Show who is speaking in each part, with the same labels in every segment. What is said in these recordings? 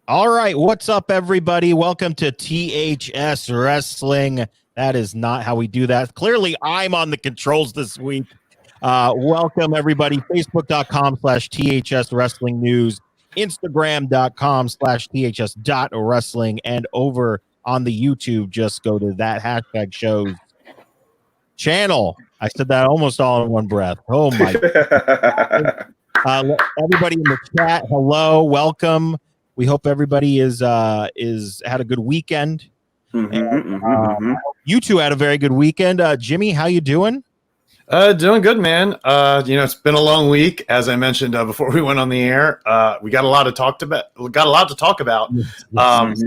Speaker 1: All right, what's up, everybody? Welcome to THS Wrestling. That is not how we do that. Clearly, I'm on the controls this week. Welcome, everybody. Facebook.com/THS Wrestling News, Instagram.com/THS.Wrestling, and over on the YouTube, just go to that hashtag shows channel. I said that almost all in one breath. Oh, my. Everybody in the chat, hello, welcome. We hope everybody is had a good weekend. You two had a very good weekend. Jimmy, how you doing?
Speaker 2: Doing good, man. It's been a long week, as I mentioned before we went on the air. We got a lot to talk about. And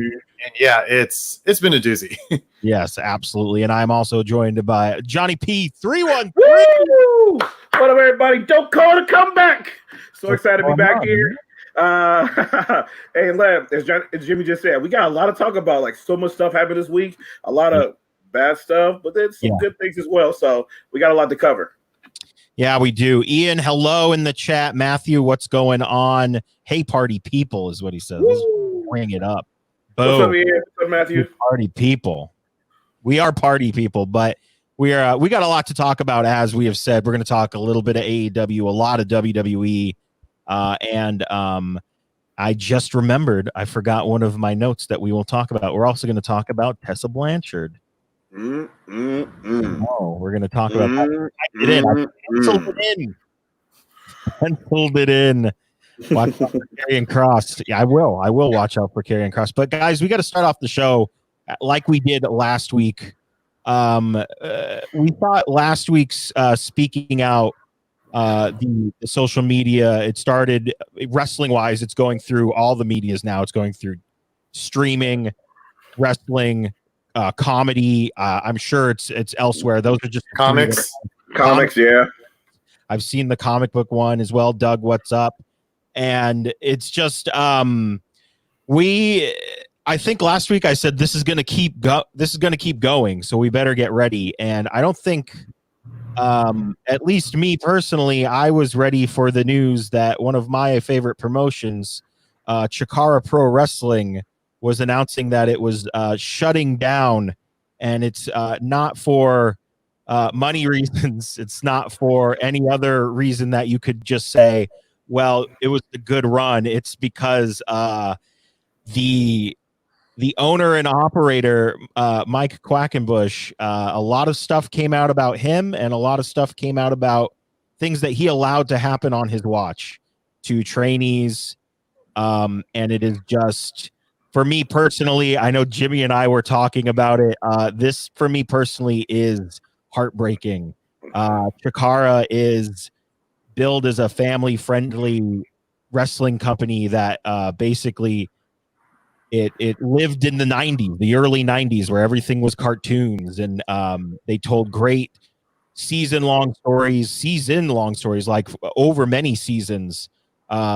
Speaker 2: yeah, it's been a doozy.
Speaker 1: Yes, absolutely. And I'm also joined by Johnny P313.
Speaker 3: Woo! What up, everybody? Don't call it a comeback. So excited to be back here. Hey, Lab, as Jimmy just said, we got a lot to talk about. Like, so much stuff happened this week. A lot of bad stuff, but then some good things as well. So we got a lot to cover.
Speaker 1: Yeah, we do. Ian, hello in the chat. Matthew, what's going on? Hey, party people is what he says. Bring it up. Boom.
Speaker 3: What's up, Ian? What's up, Matthew?
Speaker 1: Party people. We are party people, but we got a lot to talk about. As we have said, we're going to talk a little bit of AEW, a lot of WWE, and I just remembered I forgot one of my notes that we will talk about. We're also going to talk about Tessa Blanchard. Oh, we're going to talk about that. I penciled it in. Watch out for Karrion Kross. Yeah, I will watch out for Karrion Kross. But guys, we got to start off the show like we did last week. We thought last week's speaking out, the social media, it started wrestling wise. It's going through all the medias now. It's going through streaming, wrestling, comedy. I'm sure it's elsewhere. Those are just
Speaker 2: comics.
Speaker 3: Yeah.
Speaker 1: I've seen the comic book one as well. Doug, what's up? And it's just I think last week I said this is going to keep going, so we better get ready. And I don't think at least me personally, I was ready for the news that one of my favorite promotions, Chikara Pro Wrestling, was announcing that it was shutting down, and it's not for money reasons. It's not for any other reason that you could just say, well, it was a good run. It's because the owner and operator, Mike Quackenbush, a lot of stuff came out about him, and a lot of stuff came out about things that he allowed to happen on his watch to trainees. And it is just, for me personally, I know Jimmy and I were talking about it. This, for me personally, is heartbreaking. Chikara is billed as a family-friendly wrestling company that basically it lived in the 90s, the early 90s, where everything was cartoons, and they told great season-long stories, like over many seasons.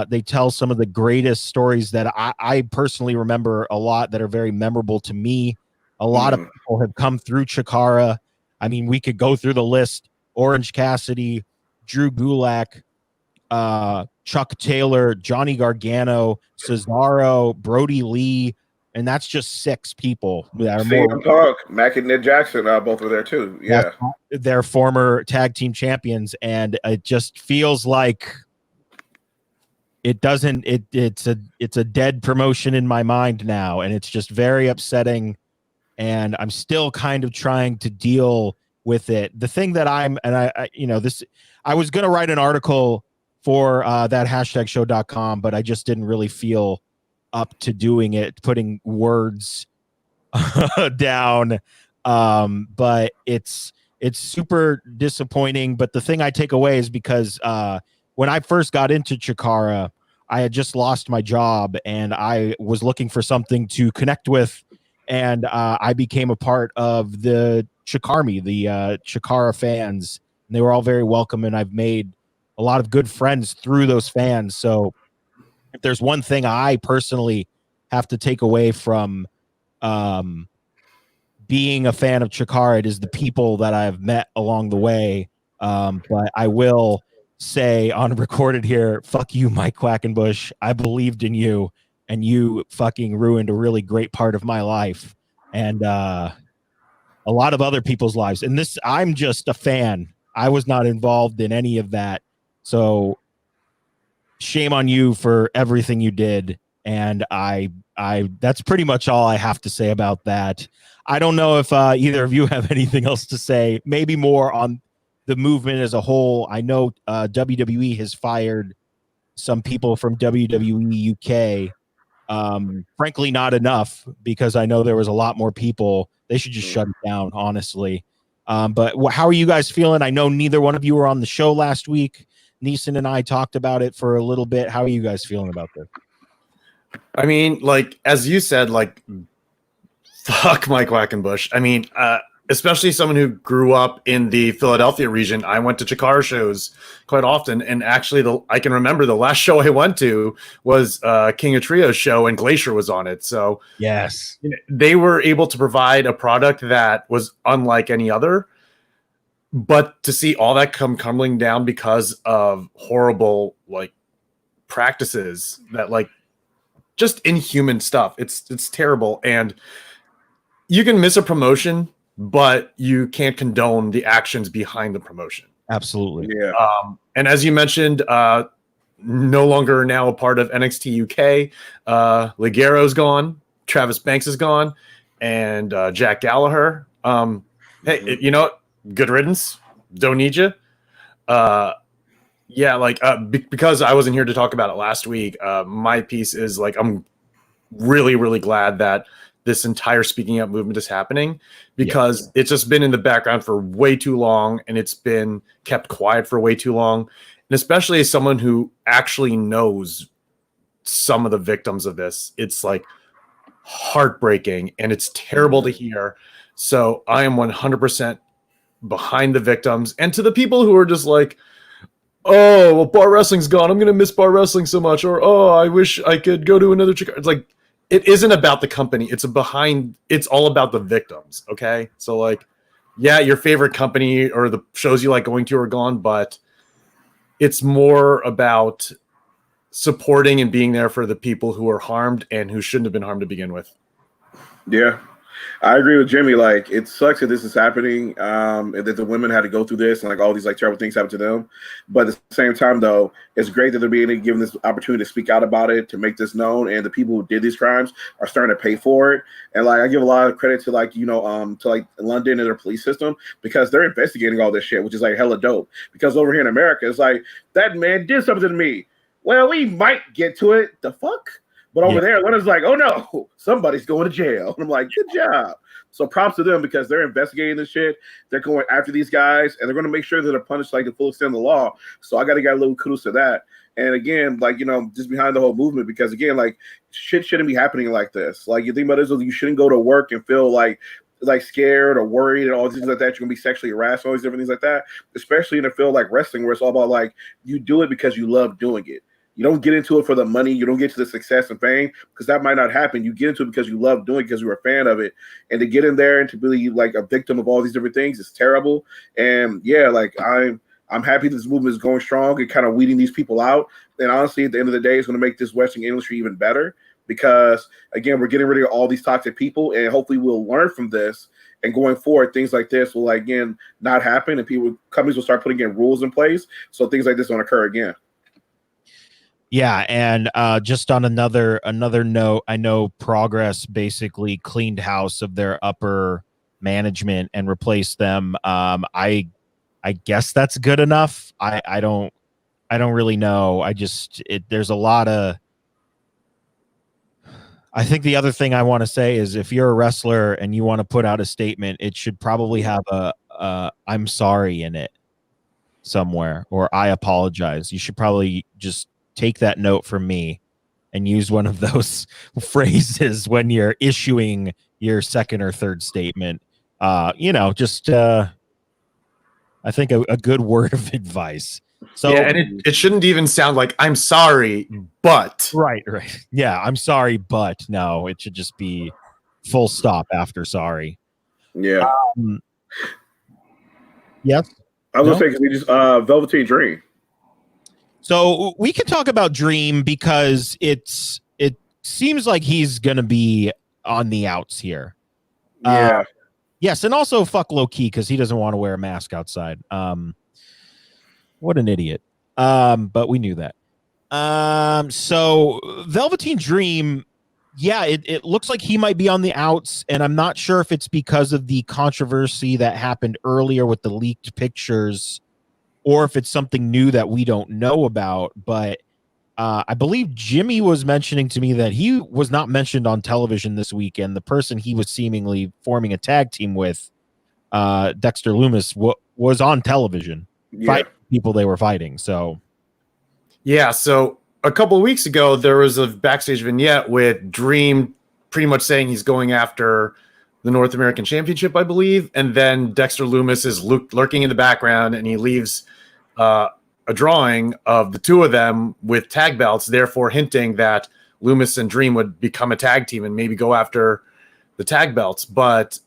Speaker 1: They tell some of the greatest stories that I personally remember a lot, that are very memorable to me. A lot of people have come through Chikara. I mean, we could go through the list: Orange Cassidy, Drew Gulak, Chuck Taylor, Johnny Gargano, Cesaro, Brody Lee, and that's just 6 people that are
Speaker 3: CM Punk, Mac and Ned Jackson, both are there too. Yeah,
Speaker 1: they're former tag team champions, and it just feels like it doesn't. It's a dead promotion in my mind now, and it's just very upsetting. And I'm still kind of trying to deal with it. The thing that I was going to write an article for that hashtag show.com, but I just didn't really feel up to doing it, putting words down. But it's super disappointing. But the thing I take away is because when I first got into Chikara, I had just lost my job, and I was looking for something to connect with. And I became a part of the Chikarmy, the Chikara fans. And they were all very welcome, and I've made a lot of good friends through those fans. So if there's one thing I personally have to take away from being a fan of Chikara, it is the people that I've met along the way. But I will say on recorded here, fuck you, Mike Quackenbush. I believed in you, and you fucking ruined a really great part of my life and a lot of other people's lives. And this, I'm just a fan. I was not involved in any of that. So shame on you for everything you did. And I that's pretty much all I have to say about that. I don't know if either of you have anything else to say, maybe more on the movement as a whole. I know WWE has fired some people from WWE UK. Frankly, not enough, because I know there was a lot more people. They should just shut it down, honestly. But how are you guys feeling? I know neither one of you were on the show last week. Neeson and I talked about it for a little bit. How are you guys feeling about this?
Speaker 2: I mean, like, as you said, like, fuck Mike Quackenbush. I mean, especially someone who grew up in the Philadelphia region. I went to Chikara shows quite often, and actually I can remember the last show I went to was King of Trios show, and Glacier was on it. So
Speaker 1: yes,
Speaker 2: they were able to provide a product that was unlike any other. But to see all that come crumbling down because of horrible, like, practices that, like, just inhuman stuff. It's terrible. And you can miss a promotion, but you can't condone the actions behind the promotion.
Speaker 1: Absolutely.
Speaker 3: Yeah.
Speaker 2: And as you mentioned, no longer now a part of NXT UK. Ligero's gone. Travis Banks is gone. And Jack Gallagher. Hey, you know what? Good riddance. Don't need you. Yeah, like because I wasn't here to talk about it last week, my piece is like I'm really, really glad that this entire speaking up movement is happening, because it's just been in the background for way too long, and it's been kept quiet for way too long. And especially as someone who actually knows some of the victims of this, it's like heartbreaking and it's terrible to hear. So I am 100% behind the victims, and to the people who are just like, oh, well, bar wrestling's gone, I'm going to miss bar wrestling so much. Or, oh, I wish I could go to another Chikara. It's like, it isn't about the company. It's all about the victims. Okay. So, like, yeah, your favorite company or the shows you like going to are gone, but it's more about supporting and being there for the people who are harmed and who shouldn't have been harmed to begin with.
Speaker 3: Yeah. I agree with Jimmy. Like, it sucks that this is happening, and that the women had to go through this, and like all these like terrible things happen to them. But at the same time, though, it's great that they're being given this opportunity to speak out about it, to make this known, and the people who did these crimes are starting to pay for it. And like, I give a lot of credit to like, to like London and their police system, because they're investigating all this shit, which is like hella dope. Because over here in America, it's like, that man did something to me. Well, we might get to it. The fuck? But over there, London's like, oh no, somebody's going to jail. And I'm like, good job. So props to them, because they're investigating this shit. They're going after these guys, and they're going to make sure that they're punished like the full extent of the law. So I got to get a little kudos to that. And again, like, just behind the whole movement, because again, like, shit shouldn't be happening like this. Like, you think about this, you shouldn't go to work and feel like scared or worried and all these things like that. You're gonna be sexually harassed, all these different things like that. Especially in a field like wrestling, where it's all about like, you do it because you love doing it. You don't get into it for the money. You don't get to the success and fame, because that might not happen. You get into it because you love doing it, because you're a fan of it. And to get in there and to be like a victim of all these different things is terrible. And yeah, like I'm happy this movement is going strong and kind of weeding these people out. And honestly, at the end of the day, it's going to make this wrestling industry even better, because again, we're getting rid of all these toxic people, and hopefully we'll learn from this. And going forward, things like this will again not happen, and companies will start putting in rules in place so things like this don't occur again.
Speaker 1: Yeah, and just on another note, I know Progress basically cleaned house of their upper management and replaced them. I guess that's good enough. I don't really know. There's a lot of. I think the other thing I want to say is, if you're a wrestler and you want to put out a statement, it should probably have a "I'm sorry" in it somewhere, or "I apologize." You should probably just take that note from me and use one of those phrases when you're issuing your second or third statement. I think a good word of advice. So
Speaker 2: yeah, and it shouldn't even sound like "I'm sorry, but."
Speaker 1: Right. Yeah, I'm sorry, but no, it should just be full stop after sorry.
Speaker 3: Yeah.
Speaker 1: Yes.
Speaker 3: I was gonna say, because we just Velveteen Dream.
Speaker 1: So we can talk about Dream, because seems like he's gonna be on the outs here.
Speaker 3: Yeah.
Speaker 1: Yes, and also fuck low key because he doesn't want to wear a mask outside. What an idiot. But we knew that. So Velveteen Dream, yeah, it looks like he might be on the outs, and I'm not sure if it's because of the controversy that happened earlier with the leaked pictures, or if it's something new that we don't know about. But I believe Jimmy was mentioning to me that he was not mentioned on television this weekend. The person he was seemingly forming a tag team with, Dexter Lumis, was on television fighting people they were fighting. So,
Speaker 2: yeah. So a couple of weeks ago, there was a backstage vignette with Dream pretty much saying he's going after the North American Championship, I believe. And then Dexter Lumis is lurking in the background, and he leaves a drawing of the two of them with tag belts, therefore hinting that Lumis and Dream would become a tag team and maybe go after the tag belts. But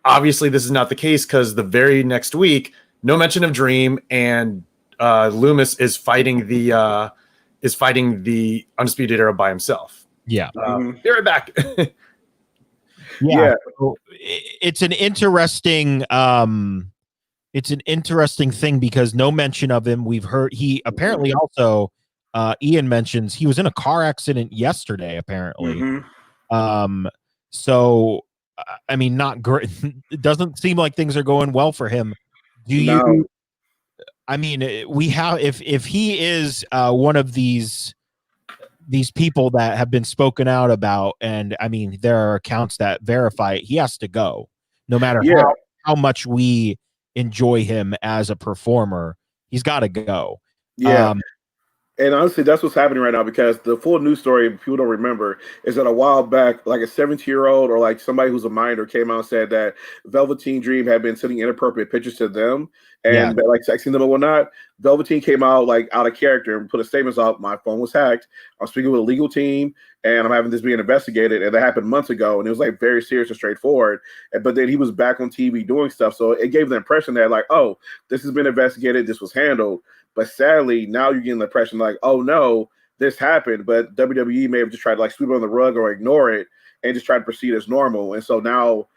Speaker 2: obviously this is not the case, because the very next week, no mention of Dream, and Lumis is fighting the Undisputed Era by himself.
Speaker 1: Yeah.
Speaker 2: Be right back.
Speaker 3: Yeah.
Speaker 1: So it's an interesting thing because no mention of him. We've heard he apparently also Ian mentions he was in a car accident yesterday, apparently. So I mean, not great. It doesn't seem like things are going well for him. Do you? I mean, we have if he is one of these people that have been spoken out about, and I mean, there are accounts that verify it, he has to go, no matter how much we enjoy him as a performer. He's got to go.
Speaker 3: Yeah. And honestly, that's what's happening right now, because the full news story, people don't remember, is that a while back, like a 17-year-old or like somebody who's a minor came out and said that Velveteen Dream had been sending inappropriate pictures to them and like sexing them and whatnot. Velveteen came out like out of character and put a statement out. My phone was hacked. I'm speaking with a legal team and I'm having this being investigated. And that happened months ago. And it was like very serious and straightforward. But then he was back on TV doing stuff. So it gave the impression that like, oh, this has been investigated. This was handled. But sadly, now you're getting the impression like, oh no, this happened. But WWE may have just tried to like sweep it on the rug or ignore it and just try to proceed as normal. And so now,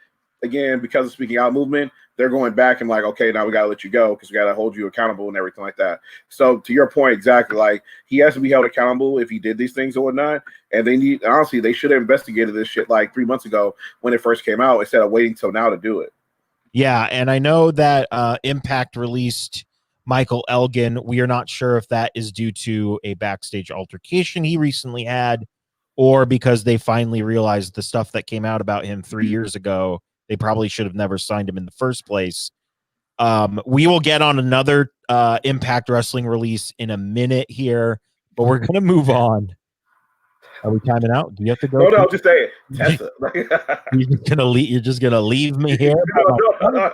Speaker 3: again, because of speaking out movement, they're going back and like, okay, now we gotta let you go because we gotta hold you accountable and everything like that. So to your point, exactly, like he has to be held accountable if he did these things or whatnot. And they need, honestly, they should have investigated this shit like 3 months ago when it first came out instead of waiting till now to do it.
Speaker 1: Yeah, and I know that Impact released Michael Elgin. We are not sure if that is due to a backstage altercation he recently had, or because they finally realized the stuff that came out about him 3 years ago, they probably should have never signed him in the first place. We will get on another Impact Wrestling release in a minute here, but we're going to move on. Are we timing out? Do you have to go?
Speaker 3: No, just say it. Tessa.
Speaker 1: You're just gonna leave me here?
Speaker 3: No,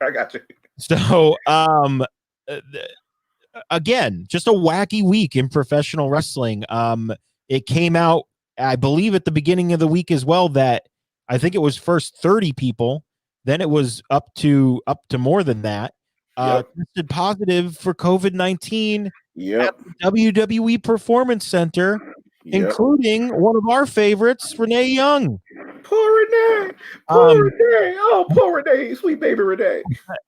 Speaker 3: I got you.
Speaker 1: So, again, just a wacky week in professional wrestling. It came out, I believe, at the beginning of the week as well, that I think it was first 30 people, then it was up to more than that. Tested positive for COVID-19 at the WWE Performance Center, including one of our favorites, Renee Young.
Speaker 3: Poor Renee. Renee. Oh, poor Renee. Sweet baby Renee.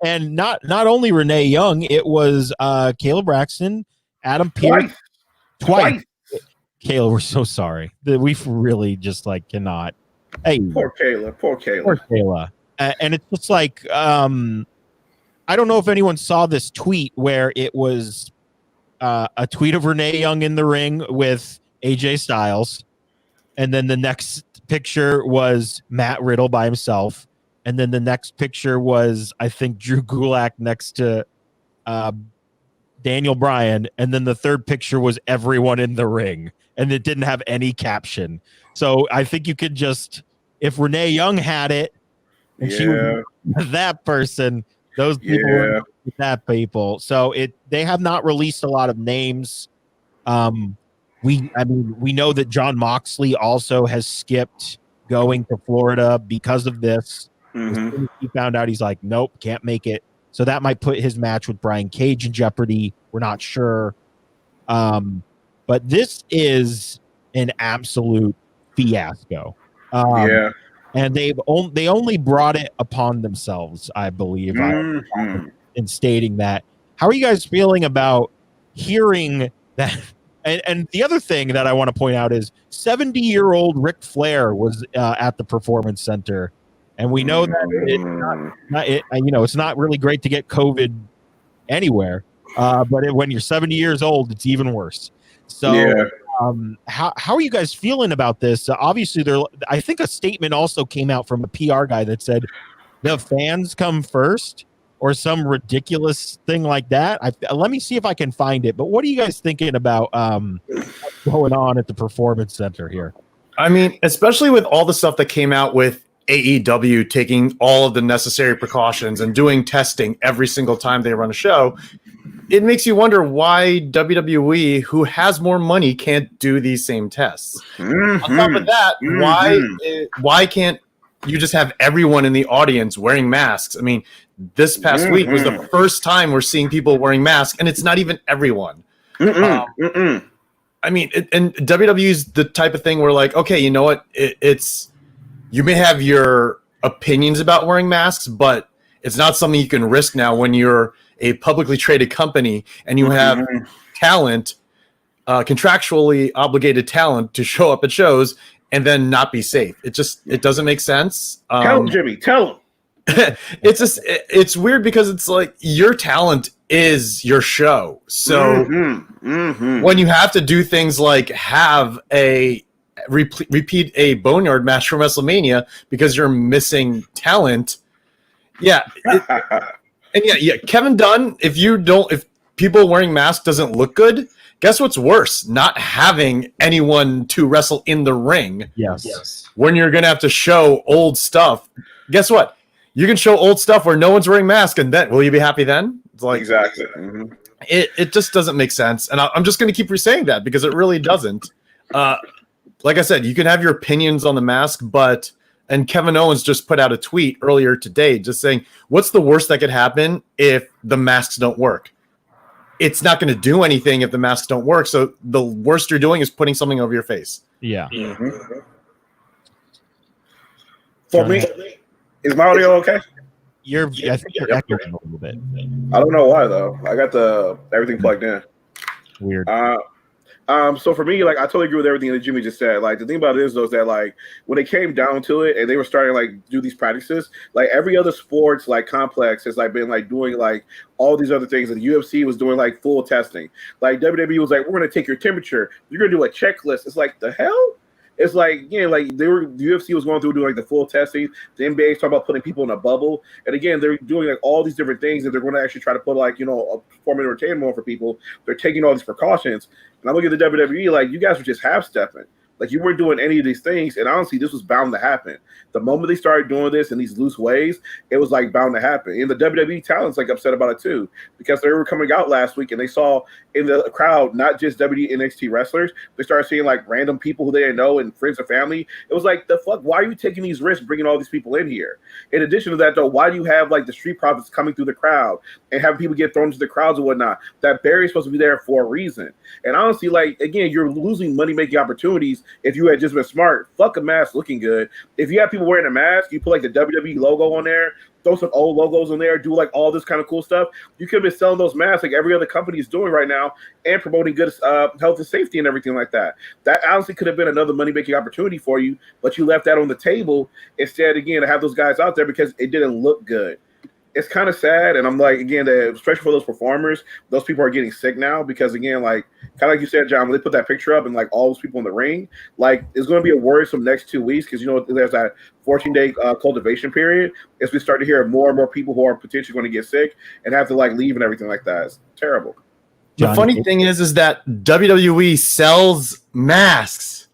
Speaker 1: And not only Renee Young, it was Kayla Braxton, Adam Pearce. Twice. Kayla, we're so sorry. We really just like cannot. Hey,
Speaker 3: Poor Kayla.
Speaker 1: And it's just like, I don't know if anyone saw this tweet where it was a tweet of Renee Young in the ring with AJ Styles, and then the next picture was Matt Riddle by himself, and then the next picture was, I think, Drew Gulak next to Daniel Bryan, and then the third picture was everyone in the ring, and it didn't have any caption. So I think you could just, if Renee Young had it, and she was that person, those people were that people. So they have not released a lot of names. We know that John Moxley also has skipped going to Florida because of this. As soon as he found out, he's like, nope, can't make it. So that might put his match with Brian Cage in jeopardy. We're not sure. But this is an absolute fiasco.
Speaker 3: Yeah.
Speaker 1: And they only brought it upon themselves, I believe, in stating that. How are you guys feeling about hearing that? And the other thing that I want to point out is 70-year-old Ric Flair was at the Performance Center, and we know that it's not really great to get COVID anywhere, but when you're 70 years old, it's even worse. So.
Speaker 3: Yeah.
Speaker 1: How are you guys feeling about this? Obviously, I think a statement also came out from a PR guy that said the fans come first, or some ridiculous thing like that. Let me see if I can find it. But what are you guys thinking about what's going on at the Performance Center here?
Speaker 2: I mean, especially with all the stuff that came out with AEW taking all of the necessary precautions and doing testing every single time they run a show, it makes you wonder why WWE, who has more money, can't do these same tests. On top of that, why can't you just have everyone in the audience wearing masks? I mean, this past week was the first time we're seeing people wearing masks, and it's not even everyone. I mean, and WWE is the type of thing where, like, okay, you know what? It's you may have your opinions about wearing masks, but it's not something you can risk now when you're a publicly traded company and you have talent, contractually obligated talent to show up at shows and then not be safe. It doesn't make sense.
Speaker 3: Tell him, Jimmy. Tell him.
Speaker 2: It's weird because it's like your talent is your show. So when you have to do things like have a repeat a Boneyard match from WrestleMania because you're missing talent. Yeah. And Kevin Dunn, if people wearing masks doesn't look good, guess what's worse? Not having anyone to wrestle in the ring.
Speaker 1: Yes.
Speaker 2: When you're going to have to show old stuff. Guess what? You can show old stuff where no one's wearing masks, and then will you be happy then? It's like,
Speaker 3: exactly.
Speaker 2: It just doesn't make sense. And I'm just going to keep saying that because it really doesn't. Like I said, you can have your opinions on the mask, and Kevin Owens just put out a tweet earlier today just saying, what's the worst that could happen if the masks don't work? It's not going to do anything if the masks don't work. So the worst you're doing is putting something over your face.
Speaker 1: Yeah.
Speaker 3: For me, is my audio okay?
Speaker 1: I think you're echoing a little bit.
Speaker 3: I don't know why, though. I got everything plugged in.
Speaker 1: Weird.
Speaker 3: So for me, like, I totally agree with everything that Jimmy just said. Like, the thing about it is, though, is that, like, when it came down to it and they were starting, like, do these practices, like, every other sports, like, complex has, like, been, like, doing, like, all these other things. And the UFC was doing, like, full testing. Like, WWE was like, we're going to take your temperature. You're going to do a checklist. It's like, the hell? It's like, the UFC was going through doing, like, the full testing. The NBA is talking about putting people in a bubble. And again, they're doing, like, all these different things that they're going to actually try to put, like, a performance entertainment on for people. They're taking all these precautions. And I look at the WWE, like, you guys were just half-stepping. Like, you weren't doing any of these things. And honestly, this was bound to happen. The moment they started doing this in these loose ways, it was, like, bound to happen. And the WWE talent's, like, upset about it, too. Because they were coming out last week, and they saw in the crowd, not just WWE NXT wrestlers, they started seeing, like, random people who they didn't know and friends and family. It was like, the fuck? Why are you taking these risks bringing all these people in here? In addition to that, though, why do you have, like, the Street Profits coming through the crowd and having people get thrown into the crowds and whatnot? That barrier's supposed to be there for a reason. And honestly, like, again, you're losing money-making opportunities if you had just been smart. Fuck a mask looking good. If you have people wearing a mask, you put, like, the WWE logo on there, throw some old logos in there, do, like, all this kind of cool stuff. You could have been selling those masks like every other company is doing right now and promoting good health and safety and everything like that. That honestly could have been another money-making opportunity for you, but you left that on the table instead, again, to have those guys out there because it didn't look good. It's kind of sad, and I'm like, again, especially for those performers, those people are getting sick now because, again, like, kind of like you said, John, when they put that picture up and, like, all those people in the ring, like, it's going to be a worrisome next 2 weeks because, there's that 14-day cultivation period as we start to hear more and more people who are potentially going to get sick and have to, like, leave and everything like that. It's terrible.
Speaker 2: The funny thing is that WWE sells masks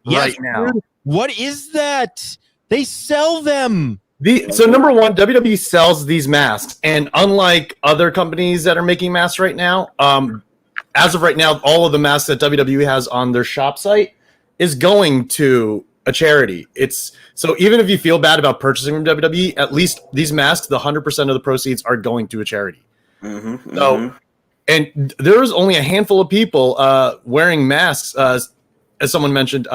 Speaker 2: right now.
Speaker 1: What is that? They sell them.
Speaker 2: So number one, WWE sells these masks, and unlike other companies that are making masks right now, as of right now, all of the masks that WWE has on their shop site is going to a charity. So even if you feel bad about purchasing from WWE, at least these masks, the 100% of the proceeds are going to a charity. So, and there is only a handful of people wearing masks as someone mentioned,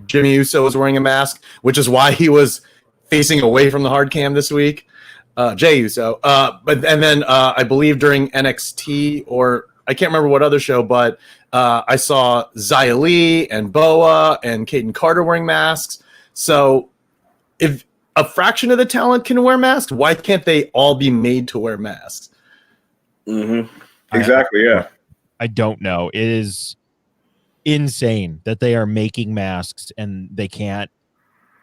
Speaker 2: Jimmy Uso was wearing a mask, which is why he was facing away from the hard cam this week. Jey Uso. Then I believe during NXT, or I can't remember what other show, but I saw Xia Li and Boa and Kaden Carter wearing masks. So if a fraction of the talent can wear masks, why can't they all be made to wear masks?
Speaker 3: Mm-hmm. Exactly, yeah.
Speaker 1: I don't know. It is insane that they are making masks and they can't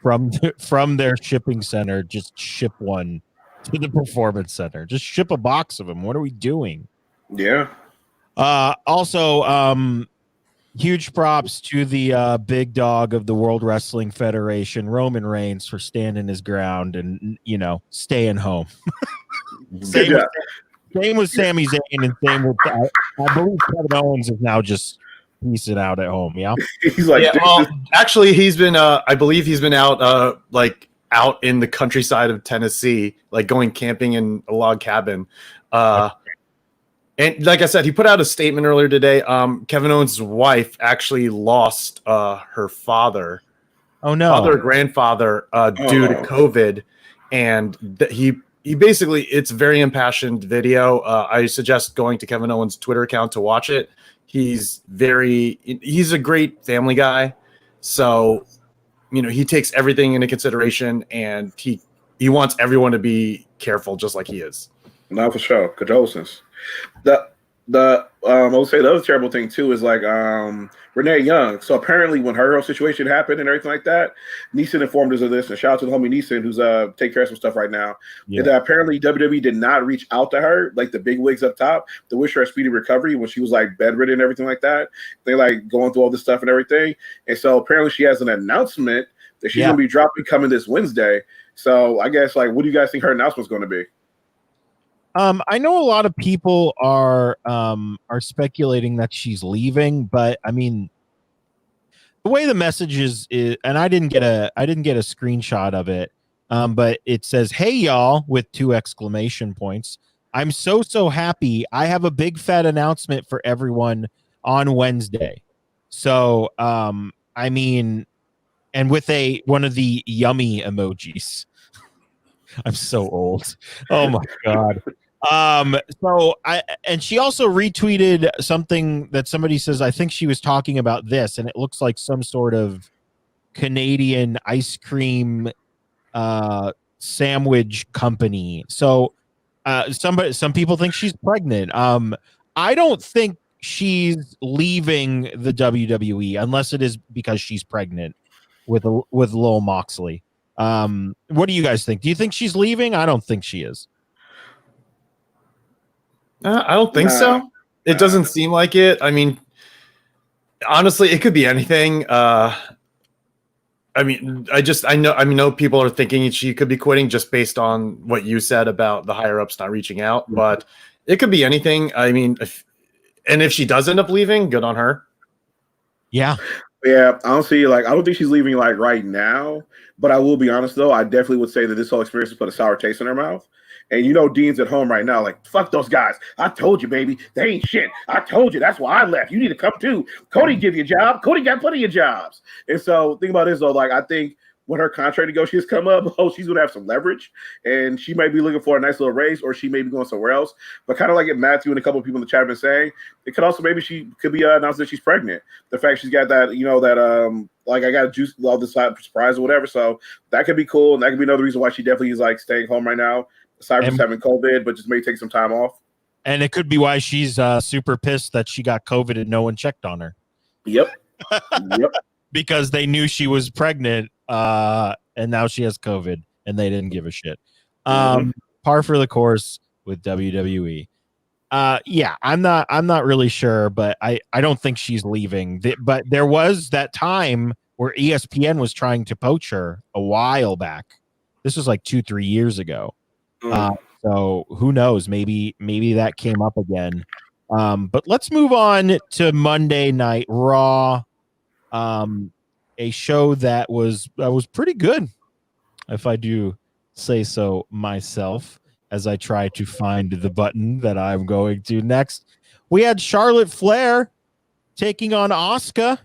Speaker 1: from their shipping center just ship one to the performance center. Just ship a box of them. What are we doing?
Speaker 3: Yeah.
Speaker 1: Also, huge props to the big dog of the World Wrestling Federation, Roman Reigns, for standing his ground and, staying home. Same with Sami Zayn, and same with I believe Kevin Owens is now just piecing out at home. Yeah,
Speaker 3: he's like,
Speaker 2: actually, he's been. I believe he's been out, out in the countryside of Tennessee, like going camping in a log cabin. And like I said, he put out a statement earlier today. Kevin Owens' wife actually lost her father.
Speaker 1: Oh no,
Speaker 2: father or grandfather due to COVID, and he basically, it's a very impassioned video. I suggest going to Kevin Owens' Twitter account to watch it. He's a great family guy. So, he takes everything into consideration, and he wants everyone to be careful just like he is.
Speaker 3: No, for sure. Condolences. I would say the other terrible thing too is like Renee Young. So apparently when her situation happened and everything like that, Neeson informed us of this, and shout out to the homie Neeson who's taking care of some stuff right now. Yeah. That apparently WWE did not reach out to her, like the big wigs up top, to wish her a speedy recovery when she was like bedridden and everything like that. They like going through all this stuff and everything. And so apparently she has an announcement that she's gonna be dropping coming this Wednesday. So I guess what do you guys think her announcement's gonna be?
Speaker 1: I know a lot of people are speculating that she's leaving, but I mean, the way the message is, and I didn't get a screenshot of it, but it says, "Hey y'all," with 2 exclamation points. "I'm so happy. I have a big fat announcement for everyone on Wednesday." So, I mean, and with one of the yummy emojis. I'm so old. Oh my god. And she also retweeted something that somebody says, I think she was talking about this, and it looks like some sort of Canadian ice cream sandwich company. So some people think she's pregnant. I don't think she's leaving the WWE unless it is because she's pregnant with Lil Moxley. What do you guys think? Do you think she's leaving? I don't think she is.
Speaker 2: I don't think so. It doesn't seem like it. I mean, honestly, it could be anything. I know people are thinking she could be quitting just based on what you said about the higher ups not reaching out, but it could be anything. I mean, if she does end up leaving, good on her.
Speaker 1: Yeah.
Speaker 3: Yeah, I don't think she's leaving right now, but I will be honest though, I definitely would say that this whole experience has put a sour taste in her mouth. And Dean's at home right now, like, fuck those guys. I told you, baby. They ain't shit. I told you. That's why I left. You need to come too. Cody give you a job. Cody got plenty of jobs. And so think about this though, I think when her contract negotiations come up, she's gonna have some leverage, and she might be looking for a nice little raise, or she may be going somewhere else. But kind of like Matthew and a couple of people in the chat have been saying, it could also maybe she could be announced that she's pregnant. The fact she's got that, I got a juice all this surprise or whatever. So that could be cool, and that could be another reason why she definitely is staying home right now. Aside from having COVID, but just may take some time off. And
Speaker 1: it could be why she's super pissed that she got COVID and no one checked on her.
Speaker 3: Yep.
Speaker 1: Because they knew she was pregnant, and now she has COVID, and they didn't give a shit. Par for the course with WWE. I'm not really sure, but I don't think she's leaving. But there was that time where ESPN was trying to poach her a while back. This was 2-3 years ago. So who knows? Maybe that came up again. But let's move on to Monday Night Raw, a show that was pretty good, if I do say so myself, as I try to find the button that I'm going to next. We had Charlotte Flair taking on Asuka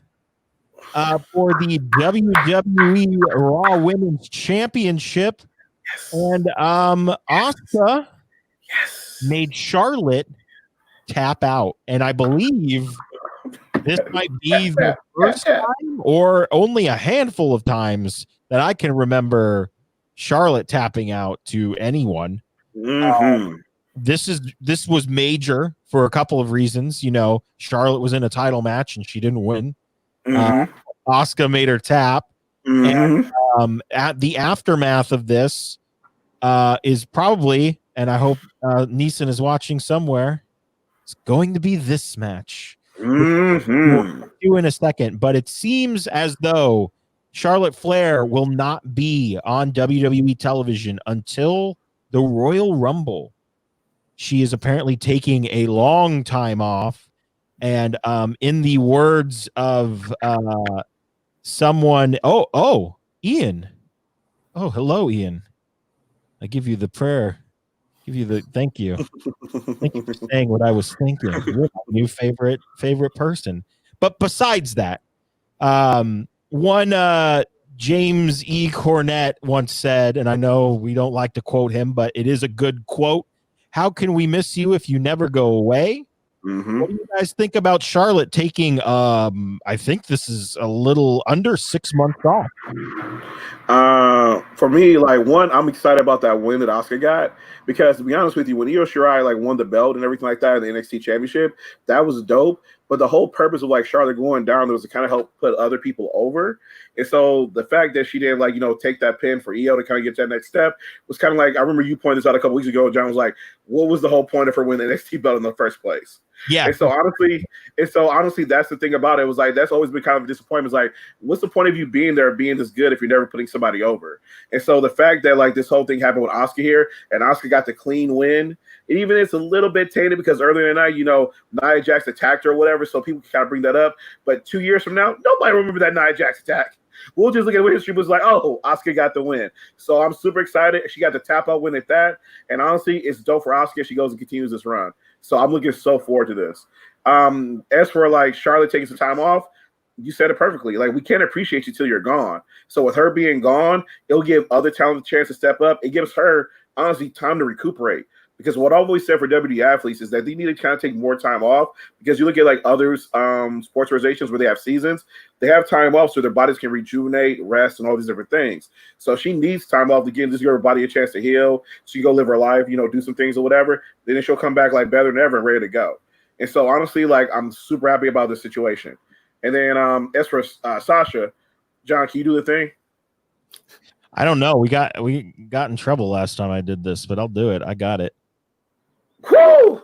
Speaker 1: for the WWE Raw Women's Championship.
Speaker 3: Yes.
Speaker 1: And Asuka
Speaker 3: Yes.
Speaker 1: made Charlotte tap out. And I believe this might be the first time or only a handful of times that I can remember Charlotte tapping out to anyone.
Speaker 3: Mm-hmm.
Speaker 1: This was major for a couple of reasons. You know, Charlotte was in a title match and she didn't win. Asuka made her tap. And at the aftermath of this is probably, and I hope Neeson is watching somewhere, it's going to be this match. We'll do in a second, but it seems as though Charlotte Flair will not be on WWE television until the Royal Rumble. She is apparently taking a long time off, and in the words of someone, Ian. Oh, hello, Ian. I give you the prayer. Give you the thank you. Thank you for saying what I was thinking. You're my new favorite person. But besides that, one James E. Cornette once said, and I know we don't like to quote him, but it is a good quote. How can we miss you if you never go away? What do you guys think about Charlotte taking, I think this is a little under 6 months off?
Speaker 3: For me, like, one, I'm excited about that win that Asuka got, because to be honest with you, when Io Shirai like won the belt and everything like that in the NXT Championship, that was dope. But the whole purpose of like Charlotte going down was to kind of help put other people over. And so the fact that she didn't like, take that pin for Io to kind of get that next step was kind of like, I remember you pointed this out a couple weeks ago. John was like, what was the whole point of her winning the NXT belt in the first place?
Speaker 1: Yeah.
Speaker 3: And so honestly, that's the thing about it. It was like, that's always been kind of a disappointment. It's like, what's the point of you being there, being this good if you're never putting somebody over? And so the fact that like this whole thing happened with Asuka here and Asuka got the clean win, even it's a little bit tainted because earlier in the night, Nia Jax attacked her or whatever, so people can kind of bring that up. But 2 years from now, nobody will remember that Nia Jax attack. We'll just look at what history was like. Oh, Asuka got the win. So I'm super excited. She got the tap out win at that. And honestly, it's dope for Asuka if she goes and continues this run. So I'm looking so forward to this. As for like Charlotte taking some time off, you said it perfectly. Like, we can't appreciate you till you're gone. So with her being gone, it'll give other talent a chance to step up. It gives her, honestly, time to recuperate. Because what I've always said for WWE athletes is that they need to kind of take more time off, because you look at like other sports organizations where they have seasons, they have time off so their bodies can rejuvenate, rest, and all these different things. So she needs time off to give her body a chance to heal. She go live her life, do some things or whatever. Then she'll come back like better than ever and ready to go. And so honestly, like, I'm super happy about this situation. And then as for Sasha, John, can you do the thing?
Speaker 1: I don't know. We got in trouble last time I did this, but I'll do it. I got it.
Speaker 3: Whoa!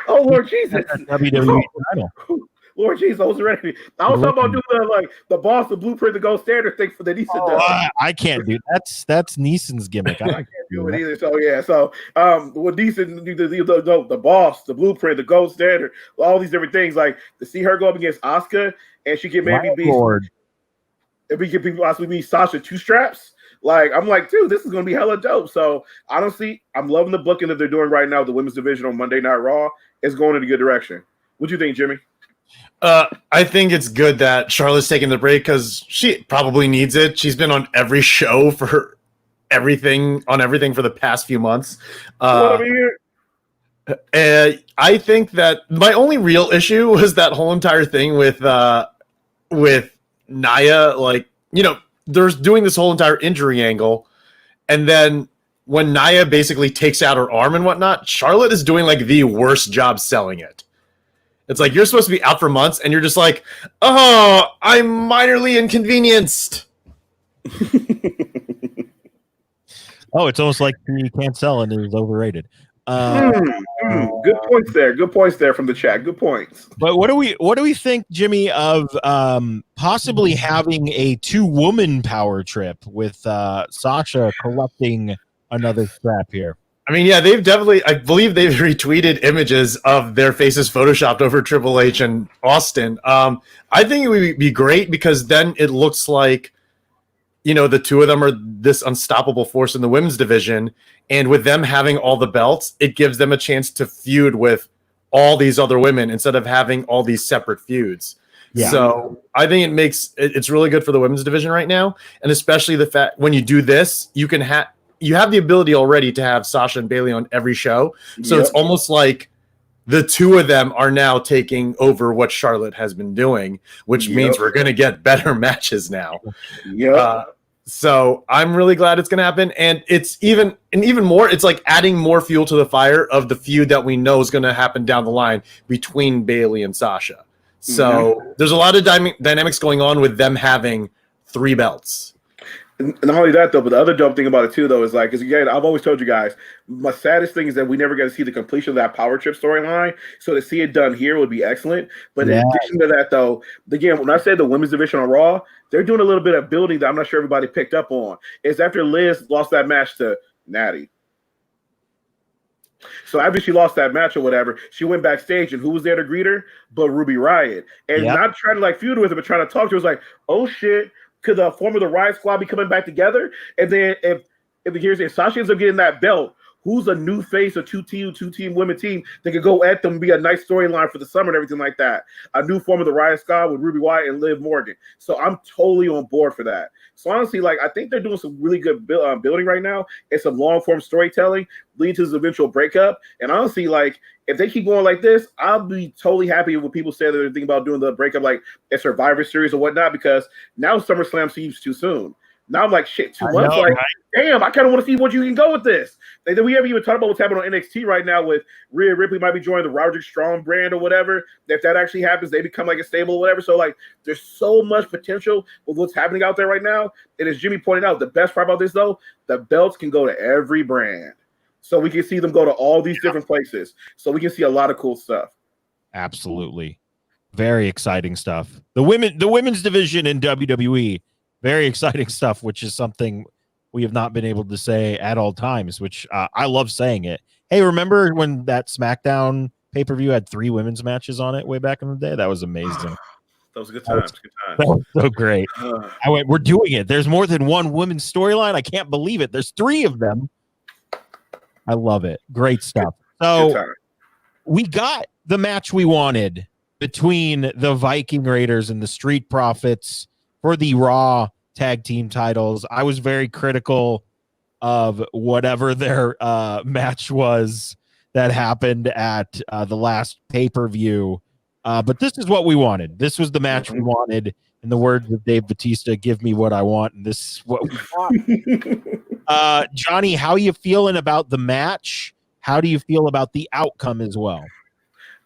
Speaker 3: Oh Lord Jesus!
Speaker 1: WWE title.
Speaker 3: Lord Jesus, I was ready. I was talking about doing the boss, the blueprint, the gold standard thing for the Neeson does.
Speaker 1: I can't do that's Neeson's gimmick.
Speaker 3: I can't do it either. So yeah, what Neeson do the boss, the blueprint, the gold standard, all these different things. Like, to see her go up against Asuka and she can maybe possibly be Sasha two straps. Like, I'm like, dude, this is going to be hella dope. So, honestly, I'm loving the booking that they're doing right now. The women's division on Monday Night Raw is going in a good direction. What do you think, Jimmy?
Speaker 2: I think it's good that Charlotte's taking the break because she probably needs it. She's been on every show for everything for the past few months. And I think that my only real issue was that whole entire thing with Nia. Like, there's doing this whole entire injury angle, and then when Nia basically takes out her arm and whatnot, Charlotte is doing like the worst job selling it. It's like, you're supposed to be out for months and you're just like, oh, I'm minorly inconvenienced.
Speaker 3: Oh,
Speaker 1: it's almost like you can't sell and it was overrated.
Speaker 3: Good points there. Good points there from the chat. Good points.
Speaker 1: But what do we think, Jimmy, of possibly having a 2-woman power trip with Sasha collecting another strap here?
Speaker 2: I mean, yeah, I believe they've retweeted images of their faces photoshopped over Triple H and Austin. I think it would be great because then it looks like, the two of them are this unstoppable force in the women's division. And with them having all the belts, it gives them a chance to feud with all these other women instead of having all these separate feuds. Yeah. So I think it's really good for the women's division right now, and especially the fact when you do this, you have the ability already to have Sasha and Bayley on every show. So it's almost like the two of them are now taking over what Charlotte has been doing, which means we're going to get better matches now. So I'm really glad it's going to happen. And it's even more, it's like adding more fuel to the fire of the feud that we know is going to happen down the line between Bayley and Sasha. So there's a lot of dynamics going on with them having 3 belts.
Speaker 3: And not only that, though, but the other dope thing about it, too, though, is like, again, I've always told you guys, my saddest thing is that we never get to see the completion of that power trip storyline. So to see it done here would be excellent. But in addition to that, though, again, when I say the women's division on Raw, they're doing a little bit of building that I'm not sure everybody picked up on. It's after Liz lost that match to Natty. So after she lost that match or whatever, she went backstage, and who was there to greet her? But Ruby Riott. And not trying to, like, feud with her, but trying to talk to her. It was like, oh, shit. Could the former the Riot Squad be coming back together? And then if Sasha ends up getting that belt, who's a new face, a two-team women team that could go at them and be a nice storyline for the summer and everything like that? A new form of the Riot Squad with Ruby Wyatt and Liv Morgan. So I'm totally on board for that. So honestly, like, I think they're doing some really good building right now and some long-form storytelling leading to this eventual breakup. And honestly, like, if they keep going like this, I'll be totally happy when people say that they're thinking about doing the breakup like a Survivor Series or whatnot, because now SummerSlam seems too soon. Now I'm like, shit, 2 months. Like, damn, I kind of want to see what you can go with this. And then we haven't even talked about what's happening on NXT right now with Rhea Ripley might be joining the Roderick Strong brand or whatever. If that actually happens, they become like a stable or whatever. So, like, there's so much potential with what's happening out there right now. And as Jimmy pointed out, the best part about this, though, the belts can go to every brand. So we can see them go to all these different places. So we can see a lot of cool stuff.
Speaker 1: Absolutely. Very exciting stuff. The women's division in WWE, very exciting stuff, which is something we have not been able to say at all times, which I love saying it. Hey, remember when that SmackDown pay-per-view had 3 women's matches on it way back in the day? That was amazing.
Speaker 3: That was a good time.
Speaker 1: That was so great. I went, we're doing it. There's more than one women's storyline. I can't believe it. There's 3 of them. I love it. Great stuff. So we got the match we wanted between the Viking Raiders and the Street Profits for the Raw tag team titles. I was very critical of whatever their match was that happened at the last pay-per-view. But this is what we wanted. This was the match we wanted. In the words of Dave Bautista, give me what I want. And this is what we want. Johnny, how are you feeling about the match? How do you feel about the outcome as well?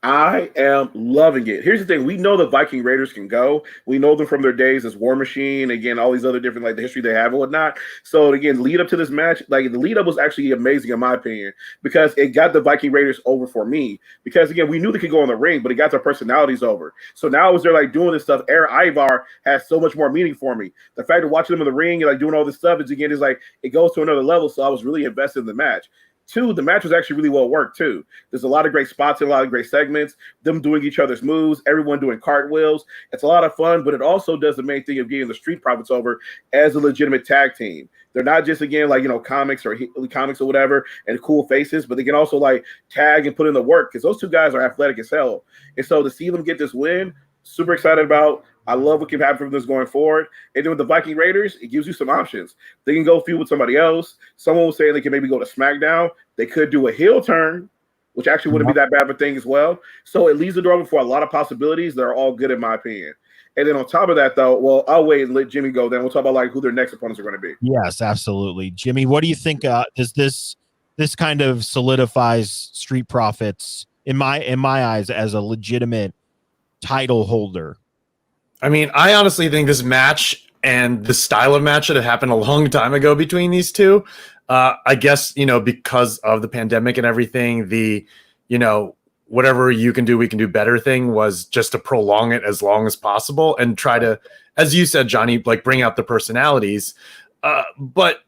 Speaker 3: I am loving it. Here's the thing. We know the Viking Raiders can go. We know them from their days as War Machine. Again, all these other different, like the history they have and whatnot. So again, lead up to this match, like the lead up was actually amazing in my opinion, because it got the Viking Raiders over for me. Because again, we knew they could go in the ring, but it got their personalities over. So now as they're like doing this stuff, Aaron Ivar has so much more meaning for me. The fact of watching them in the ring and like doing all this stuff is again is like it goes to another level. So I was really invested in the match. 2, the match was actually really well worked too. There's a lot of great spots and a lot of great segments, them doing each other's moves, everyone doing cartwheels. It's a lot of fun, but it also does the main thing of getting the Street Profits over as a legitimate tag team. They're not just, again, like, you know, comics or whatever and cool faces, but they can also like tag and put in the work because those 2 guys are athletic as hell. And so to see them get this win, super excited about. I love what can happen from this going forward. And then with the Viking Raiders, it gives you some options. They can go feud with somebody else. Someone was saying they can maybe go to SmackDown. They could do a heel turn, which actually wouldn't be that bad of a thing as well. So it leaves the door open for a lot of possibilities that are all good in my opinion. And then on top of that, though, well, I'll wait and let Jimmy go. Then we'll talk about like who their next opponents are going to be.
Speaker 1: Yes, absolutely. Jimmy, what do you think? Does this kind of solidifies Street Profits in my eyes as a legitimate title holder?
Speaker 2: I mean, I honestly think this match and the style of match should have happened a long time ago between these two. I guess, you know, because of the pandemic and everything, the, you know, whatever you can do, we can do better thing was just to prolong it as long as possible and try to, as you said, Johnny, like bring out the personalities. But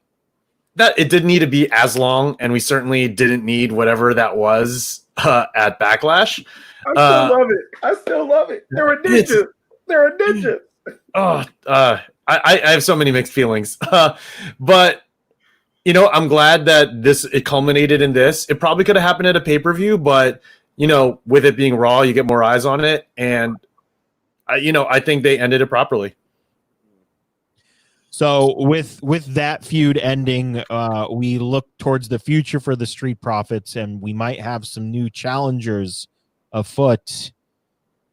Speaker 2: that it didn't need to be as long, and we certainly didn't need whatever that was at Backlash.
Speaker 3: I still love it. They're a ninja. They're a ninja.
Speaker 2: I have so many mixed feelings. But you know, I'm glad that it culminated in this. It probably could have happened at a pay-per-view, but with it being Raw, you get more eyes on it, and I think they ended it properly.
Speaker 1: So with that feud ending, we look towards the future for the Street Profits, and we might have some new challengers afoot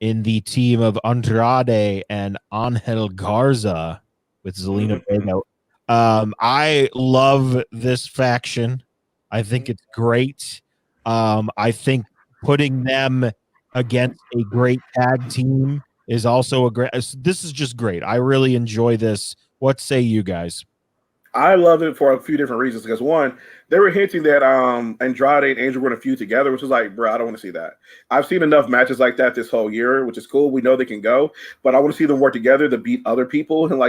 Speaker 1: in the team of Andrade and Angel Garza with Zelina Vega. I love this faction. I think it's great. I think putting them against a great tag team is also a great. This is just great. I really enjoy this. What say you guys?
Speaker 3: I love it for a few different reasons. Because one, they were hinting that Andrade and Angel were going to feud together, which was like, bro, I don't want to see that. I've seen enough matches like that this whole year, which is cool. We know they can go, but I want to see them work together to beat other people and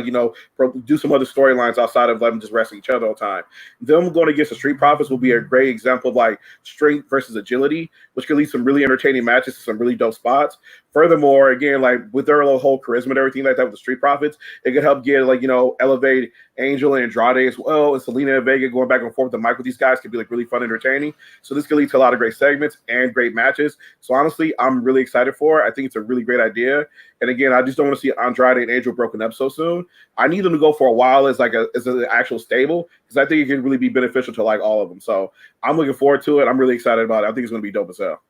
Speaker 3: do some other storylines outside of them just wrestling each other all the time. Them going against the Street Profits will be a great example of strength versus agility, which could lead some really entertaining matches to some really dope spots. Furthermore, again, with their whole charisma and everything like that with the Street Profits, it could help get elevate Angel and Andrade as well, and Zelina and Vega going back and forth with the mic with these guys could be really fun, entertaining. So this could lead to a lot of great segments and great matches. So honestly, I'm really excited for it. I think it's a really great idea. And again, I just don't want to see Andrade and Angel broken up so soon. I need them to go for a while as an actual stable, because I think it can really be beneficial to all of them. So I'm looking forward to it. I'm really excited about it. I think it's going to be dope as hell.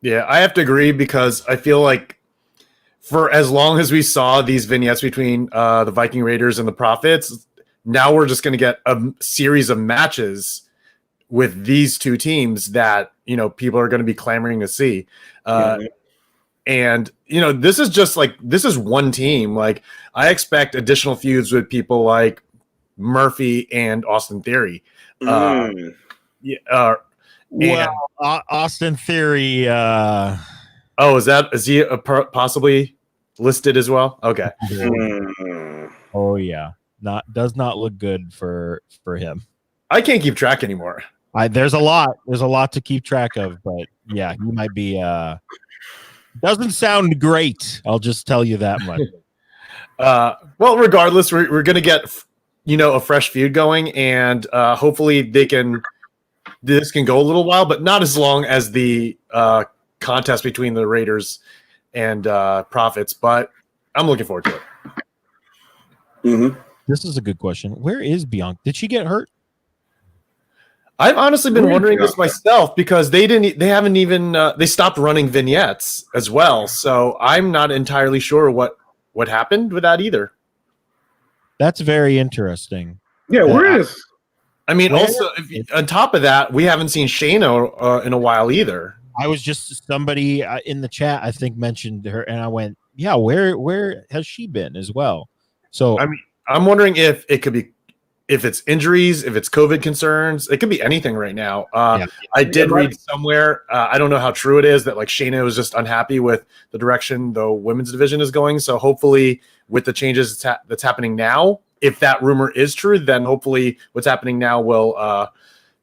Speaker 2: Yeah, I have to agree, because I feel like for as long as we saw these vignettes between the Viking Raiders and the Profits, now we're just going to get a series of matches with these two teams that, people are going to be clamoring to see. And, this is just this is one team. I expect additional feuds with people like Murphy and Austin Theory.
Speaker 1: Austin Theory.
Speaker 2: Is he possibly listed as well? Okay.
Speaker 1: Oh yeah, does not look good for him.
Speaker 2: I can't keep track anymore.
Speaker 1: There's a lot to keep track of, but yeah, he might be. Doesn't sound great. I'll just tell you that much.
Speaker 2: Well, regardless, we're gonna get a fresh feud going, and hopefully this can go a little while, but not as long as the contest between the Raiders and Profits. But I'm looking forward to it.
Speaker 1: This is a good question. Where is Bianca? Did she get hurt?
Speaker 2: I've honestly been wondering this myself, because they haven't even they stopped running vignettes as well. So I'm not entirely sure what happened with that either.
Speaker 1: That's very interesting.
Speaker 3: Yeah, where is?
Speaker 2: I mean, also on top of that, we haven't seen Shayna in a while either.
Speaker 1: I was just somebody in the chat, I think, mentioned her, and I went, "Yeah, where has she been as well?" So
Speaker 2: I mean, I'm wondering if it could be, if it's injuries, if it's COVID concerns. It could be anything right now. I did read somewhere, I don't know how true it is, that Shayna was just unhappy with the direction the women's division is going. So hopefully with the changes that's happening now, if that rumor is true, then hopefully what's happening now will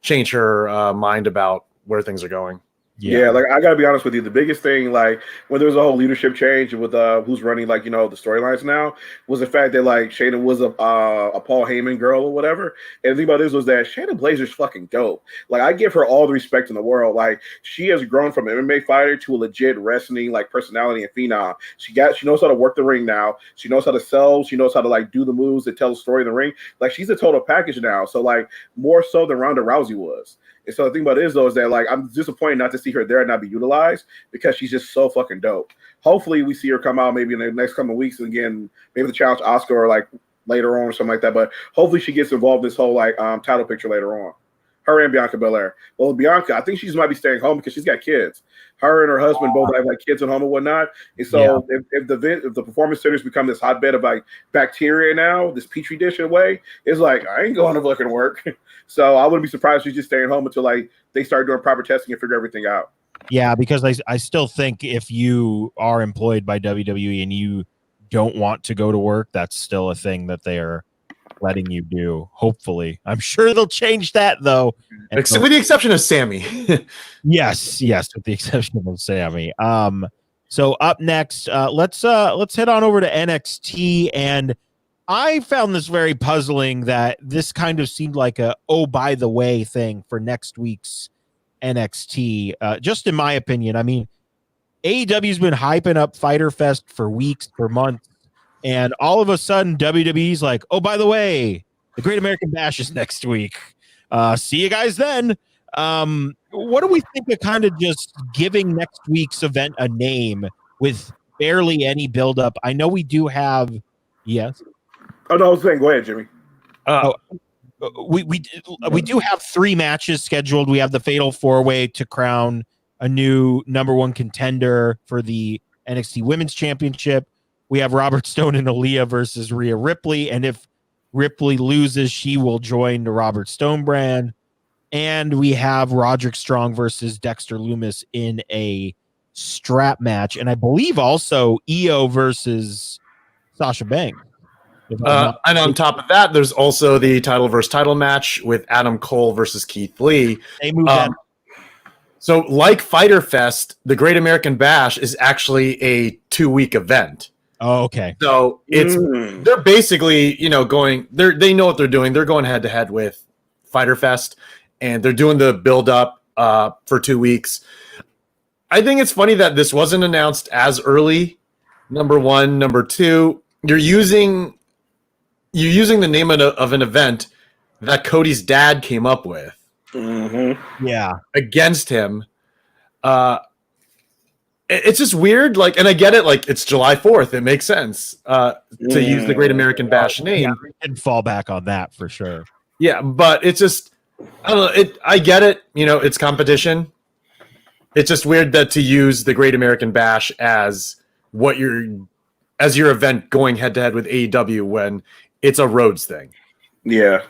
Speaker 2: change her mind about where things are going.
Speaker 3: Yeah, I gotta be honest with you. The biggest thing, when there was a whole leadership change with who's running, the storylines now, was the fact that Shayna was a Paul Heyman girl or whatever. And the thing about this was that Shayna Blazer's fucking dope. I give her all the respect in the world. She has grown from an MMA fighter to a legit wrestling personality and phenom. She knows how to work the ring now. She knows how to sell. She knows how to do the moves and tell the story in the ring. She's a total package now. So more so than Ronda Rousey was. And so the thing about it is that I'm disappointed not to see her there and not be utilized, because she's just so fucking dope. Hopefully we see her come out maybe in the next couple of weeks, and again, maybe the challenge Oscar or later on or something like that. But hopefully she gets involved in this whole title picture later on. Her and Bianca Belair. Well, Bianca, I think she might be staying home because she's got kids. Her and her husband both have kids at home and whatnot. And so if the performance centers become this hotbed of bacteria now, this petri dish in a way, it's I ain't going to fucking work. So I wouldn't be surprised if she's just staying home until they start doing proper testing and figure everything out.
Speaker 1: Yeah, because I still think if you are employed by WWE and you don't want to go to work, that's still a thing that they are letting you do. Hopefully, I'm sure they'll change that though.
Speaker 2: With the exception of Sammy.
Speaker 1: yes, with the exception of Sammy. So up next, let's head on over to NXT, and I found this very puzzling that this kind of seemed like a by the way thing for next week's NXT. Just in my opinion, I mean, AEW's been hyping up Fyter Fest for weeks, for months, and all of a sudden WWE's like, oh, by the way, the Great American Bash is next week. See you guys then. What do we think of kind of just giving next week's event a name with barely any buildup? I know we do have, yes.
Speaker 3: Oh no, I was saying, go ahead, Jimmy.
Speaker 1: We do have 3 matches scheduled. We have the Fatal 4-Way to crown a new number 1 contender for the NXT Women's Championship. We have Robert Stone and Aaliyah versus Rhea Ripley, and if Ripley loses, she will join the Robert Stone brand. And we have Roderick Strong versus Dexter Lumis in a strap match, and I believe also Io versus Sasha Banks.
Speaker 2: And on top of that, there's also the title versus title match with Adam Cole versus Keith Lee.
Speaker 1: They moved that.
Speaker 2: So like Fyter Fest, the Great American Bash is actually a 2-week event.
Speaker 1: Oh, okay.
Speaker 2: So they're basically, they know what they're doing. They're going head to head with Fyter Fest, and they're doing the build up for 2 weeks. I think it's funny that this wasn't announced as early. Number one, number two, you're using the name of an event that Cody's dad came up with.
Speaker 3: Mm-hmm.
Speaker 1: Yeah,
Speaker 2: against him. It's just weird. Like, and I get it. Like, it's July 4th. It makes sense to use the Great American Bash name.
Speaker 1: Yeah, we can fall back on that for sure.
Speaker 2: Yeah, but it's just, I don't know. I get it. It's competition. It's just weird that to use the Great American Bash as your event going head to head with AEW when it's a Rhodes thing.
Speaker 3: Yeah,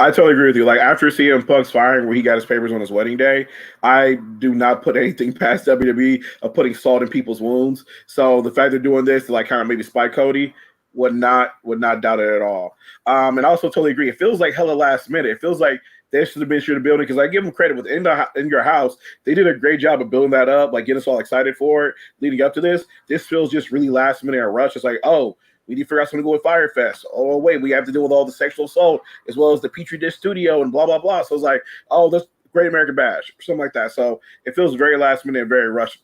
Speaker 3: I totally agree with you. Like, after CM Punk's firing where he got his papers on his wedding day, I do not put anything past WWE of putting salt in people's wounds. So the fact they're doing this to like kind of maybe spite Cody would not doubt it at all. And I also totally agree. It feels like hella last minute. It feels like they should have been sure to build it, because I give them credit with In Your House. They did a great job of building that up, like getting us all excited for it leading up to this. This feels just really last minute and rush. It's like, oh, we need to figure out something to go with Fyter Fest. Oh, wait, we have to deal with all the sexual assault as well as the Petri Dish studio and blah, blah, blah. So it's like, oh, that's Great American Bash, something like that. So it feels very last minute and very rushed.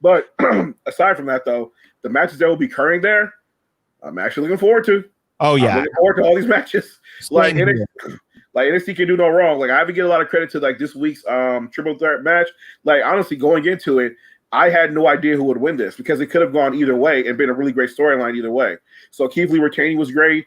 Speaker 3: But aside from that, though, the matches that will be occurring there, I'm actually looking forward to.
Speaker 1: Oh, yeah.
Speaker 3: I'm looking forward to all these matches. Like NXT can do no wrong. Like, I have to give a lot of credit to like this week's triple threat match. Like, honestly, going into it, I had no idea who would win this, because it could have gone either way and been a really great storyline either way. So Keith Lee retaining was great.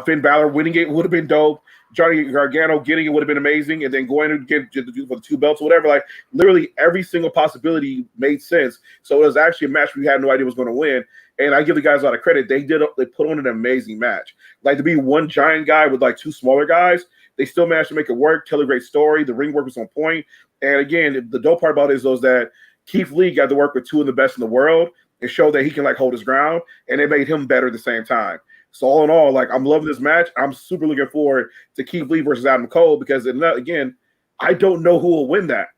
Speaker 3: Finn Balor winning it would have been dope. Johnny Gargano getting it would have been amazing. And then going to get for the 2 belts or whatever, like literally every single possibility made sense. So it was actually a match we had no idea was going to win. And I give the guys a lot of credit. They put on an amazing match. Like, to be one giant guy with like 2 smaller guys, they still managed to make it work, tell a great story. The ring work was on point. And again, the dope part about it is that Keith Lee got to work with 2 of the best in the world and show that he can like hold his ground, and it made him better at the same time. So all in all, like, I'm loving this match. I'm super looking forward to Keith Lee versus Adam Cole, because again, I don't know who will win that,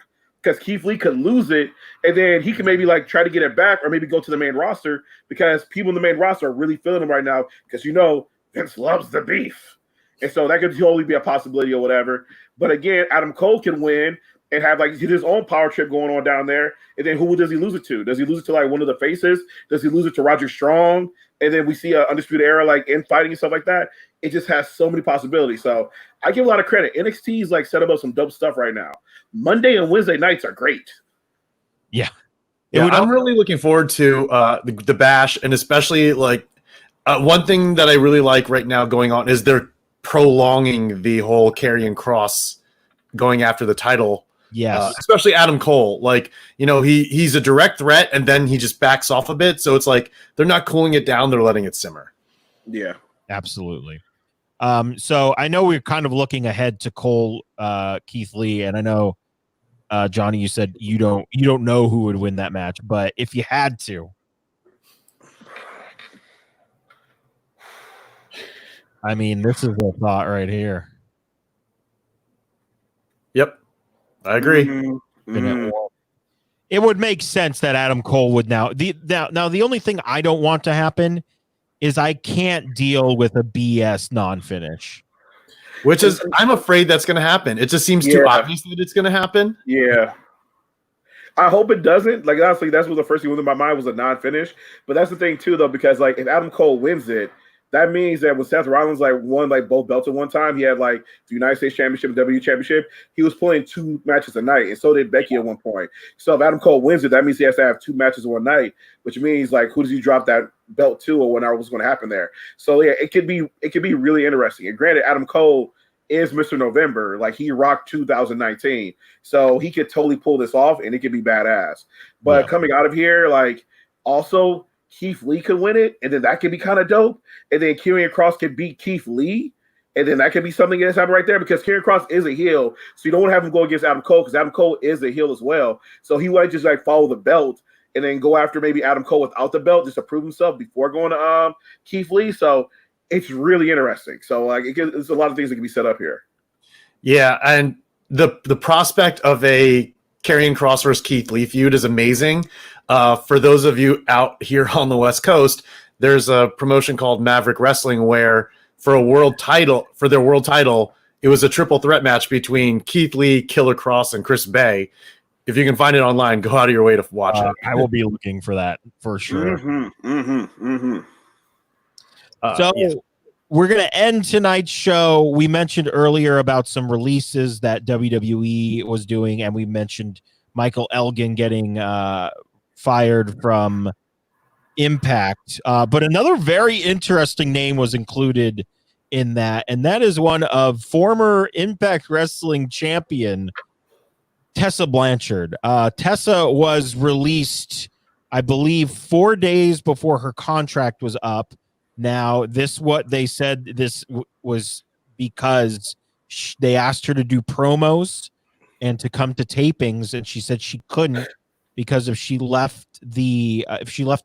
Speaker 3: because Keith Lee could lose it and then he can maybe like try to get it back or maybe go to the main roster, because people in the main roster are really feeling him right now, because Vince loves the beef. And so that could totally be a possibility or whatever. But again, Adam Cole can win and have like his own power trip going on down there. And then who does he lose it to? Does he lose it to like one of the faces? Does he lose it to Roderick Strong? And then we see an Undisputed Era like infighting and stuff like that. It just has so many possibilities. So I give a lot of credit. NXT is like set up some dope stuff right now. Monday and Wednesday nights are great.
Speaker 1: Yeah.
Speaker 2: I'm really looking forward to the Bash, and especially like one thing that I really like right now going on is they're prolonging the whole Karrion Kross going after the title.
Speaker 1: Yes.
Speaker 2: Especially Adam Cole. Like, he's a direct threat, and then he just backs off a bit. So it's like they're not cooling it down. They're letting it simmer.
Speaker 3: Yeah.
Speaker 1: Absolutely. So I know we're kind of looking ahead to Cole, Keith Lee, and I know, Johnny, you said you don't know who would win that match, but if you had to, I mean, this is a thought right here.
Speaker 2: Yep. I agree.
Speaker 3: Mm-hmm.
Speaker 1: It would make sense that Adam Cole would now. The only thing I don't want to happen is I can't deal with a BS non-finish.
Speaker 2: Which is, I'm afraid that's going to happen. It just seems too obvious that it's going to happen.
Speaker 3: Yeah. I hope it doesn't. Like, honestly, that's what the first thing went in my mind was a non-finish. But that's the thing, too, though, because, like, if Adam Cole wins it, that means that when Seth Rollins, like, won, like, both belts at one time, he had, like, the United States Championship and WWE Championship, he was playing 2 matches a night, and so did Becky at one point. So if Adam Cole wins it, that means he has to have 2 matches in one night, which means, like, who does he drop that belt to or what's going to happen there? So, yeah, it could be really interesting. And granted, Adam Cole is Mr. November. Like, he rocked 2019. So he could totally pull this off, and it could be badass. But coming out of here, like, also Keith Lee could win it, and then that could be kind of dope. And then Karrion Kross could beat Keith Lee, and then that could be something that's happening right there because Karrion Kross is a heel. So you don't want to have him go against Adam Cole because Adam Cole is a heel as well. So he might just, like, follow the belt and then go after maybe Adam Cole without the belt just to prove himself before going to Keith Lee. So it's really interesting. So, like, there's a lot of things that can be set up here.
Speaker 2: Yeah, and the prospect of a Karrion Kross versus Keith Lee feud is amazing. For those of you out here on the West Coast, there's a promotion called Maverick Wrestling where for their world title, it was a triple threat match between Keith Lee, Killer Kross, and Chris Bay. If you can find it online, go out of your way to watch it.
Speaker 1: I will be looking for that for sure. We're going to end tonight's show. We mentioned earlier about some releases that WWE was doing, and we mentioned Michael Elgin getting fired from Impact. But another very interesting name was included in that, and that is one of former Impact Wrestling champion Tessa Blanchard. Tessa was released, I believe, 4 days before her contract was up. Now, what they said was because they asked her to do promos and to come to tapings, and she said she couldn't because if she left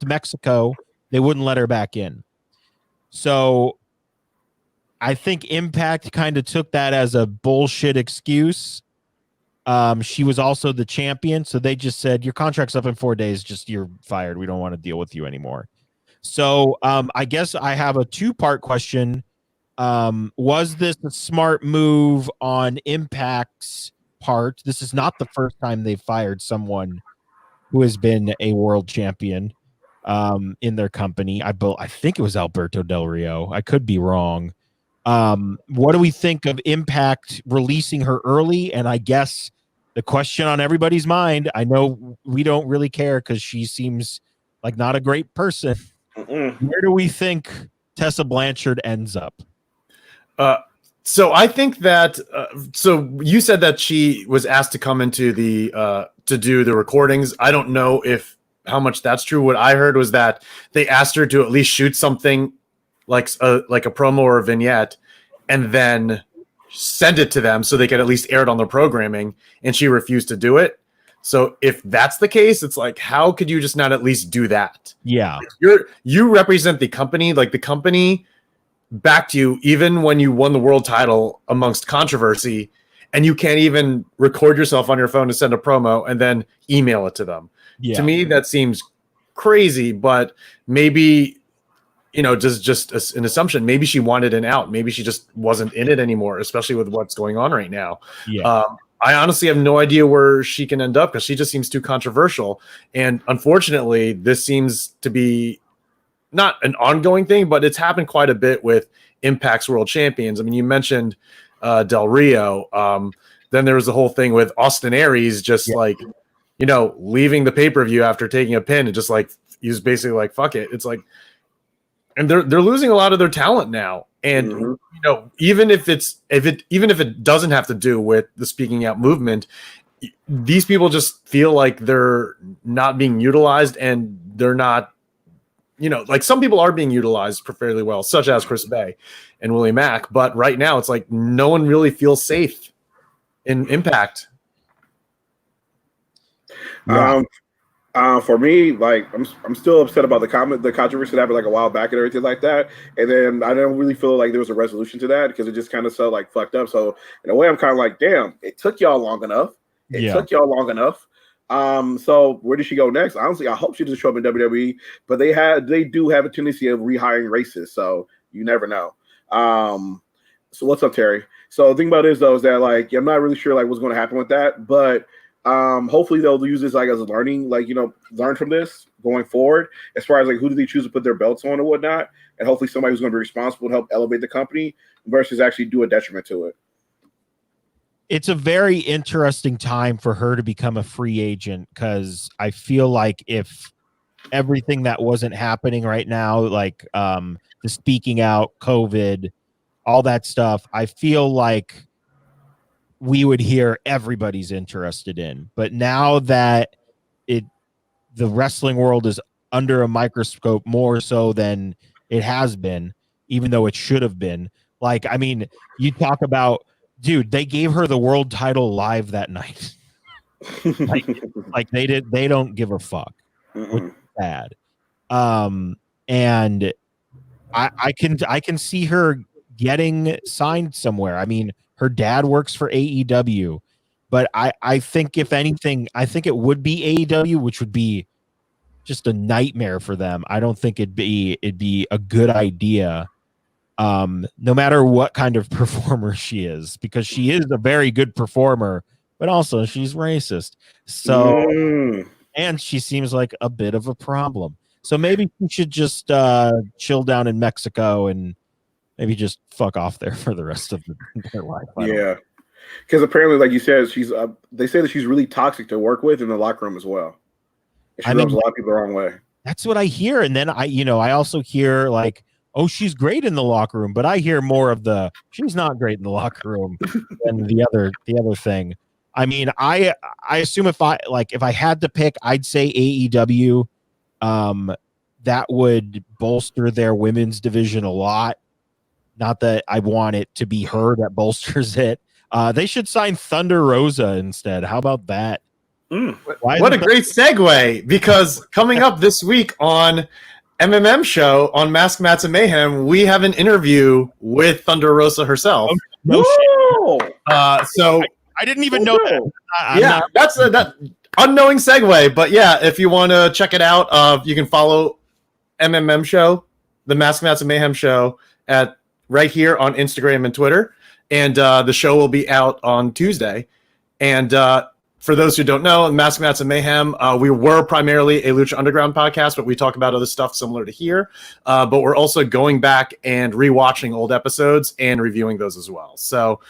Speaker 1: Mexico, they wouldn't let her back in. So I think Impact kind of took that as a bullshit excuse. She was also the champion, so they just said, your contract's up in 4 days, just you're fired. We don't want to deal with you anymore. So I guess I have a 2-part question. Was this a smart move on Impact's part? This is not the first time they've fired someone who has been a world champion in their company. I think it was Alberto Del Rio. I could be wrong. What do we think of Impact releasing her early? And I guess the question on everybody's mind, I know we don't really care because she seems like not a great person. Where do we think Tessa Blanchard ends up?
Speaker 2: So I think that so you said that she was asked to come into the to do the recordings. I don't know how much that's true. What I heard was that they asked her to at least shoot something like a promo or a vignette and then send it to them so they could at least air it on their programming, and she refused to do it. So if that's the case, it's like, how could you just not at least do that?
Speaker 1: Yeah.
Speaker 2: You represent the company, like the company backed you even when you won the world title amongst controversy, and you can't even record yourself on your phone to send a promo and then email it to them. Yeah. To me, that seems crazy, but maybe, just an assumption. Maybe she wanted an out. Maybe she just wasn't in it anymore, especially with what's going on right now.
Speaker 1: Yeah.
Speaker 2: I honestly have no idea where she can end up because she just seems too controversial. And unfortunately, this seems to be not an ongoing thing, but it's happened quite a bit with Impact's world champions. I mean, you mentioned Del Rio. Then there was the whole thing with Austin Aries just leaving the pay-per-view after taking a pin and just like, he was basically like, fuck it. It's like, and they're losing a lot of their talent now. And even if it doesn't have to do with the speaking out movement, these people just feel like they're not being utilized, and they're not, like some people are being utilized fairly well, such as Chris Bay and Willie Mack. But right now, it's like no one really feels safe in Impact.
Speaker 1: Yeah.
Speaker 3: For me, like I'm still upset about the controversy that happened like a while back and everything like that. And then I don't really feel like there was a resolution to that because it just kind of felt like fucked up. So in a way, I'm kind of like, damn, it took y'all long enough. So where did she go next? Honestly, I hope she doesn't show up in WWE, but they do have a tendency of rehiring racists. So you never know. So what's up, Terry? So the thing about it is though is that like I'm not really sure like what's going to happen with that, but hopefully they'll use this like as a learning, like learn from this going forward as far as like who do they choose to put their belts on or whatnot, and hopefully somebody who's going to be responsible and help elevate the company versus actually do a detriment to it.
Speaker 1: It's a very interesting time for her to become a free agent because I feel like if everything that wasn't happening right now, like the speaking out, COVID, all that stuff, I feel like we would hear everybody's interested in. But now that the wrestling world is under a microscope more so than it has been, even though it should have been. Like, I mean, you talk about, dude, they gave her the world title live that night. like they don't give a fuck. Which is bad. And I can see her getting signed somewhere. I mean, her dad works for AEW, but I think if anything, I think it would be AEW, which would be just a nightmare for them. I don't think it'd be a good idea. No matter what kind of performer she is, because she is a very good performer, but also she's racist. So, and she seems like a bit of a problem. So maybe she should just chill down in Mexico and maybe just fuck off there for the rest of their life.
Speaker 3: Yeah, because apparently, like you said, she's. They say that she's really toxic to work with in the locker room as well. She rubs a lot of people the wrong way.
Speaker 1: That's what I hear, and then I also hear like, oh, she's great in the locker room, but I hear more of the she's not great in the locker room than the other thing. I mean, I assume if I had to pick, I'd say AEW. That would bolster their women's division a lot. Not that I want it to be her that bolsters it. They should sign Thunder Rosa instead. How about that?
Speaker 2: What a great segue, because coming up this week on MMM show on Mask Mats and Mayhem, we have an interview with Thunder Rosa herself. So
Speaker 1: I didn't even know that.
Speaker 2: That's that unknowing segue. But yeah, if you want to check it out, you can follow MMM show, the Mask Mats and Mayhem show, at right here on Instagram and Twitter. And the show will be out on Tuesday. And for those who don't know, Mask Mats and Mayhem, we were primarily a Lucha Underground podcast, but we talk about other stuff similar to here. But we're also going back and rewatching old episodes and reviewing those as well. So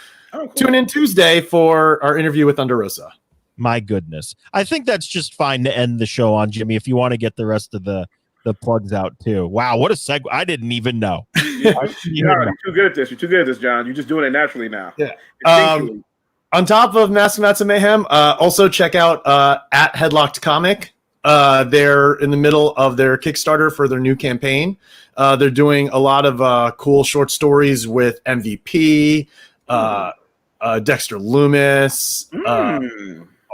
Speaker 2: tune in Tuesday for our interview with Thunder Rosa.
Speaker 1: My goodness. I think that's just fine to end the show on, Jimmy, if you want to get the rest of the plugs out too. Wow, what a segue. I didn't even know.
Speaker 3: You're too good at this. You're too good at this, John. You're just doing it naturally now.
Speaker 2: Yeah. On top of Mask Mats and Mayhem, also check out at Headlocked Comic. They're in the middle of their Kickstarter for their new campaign. They're doing a lot of cool short stories with MVP, Dexter Loomis,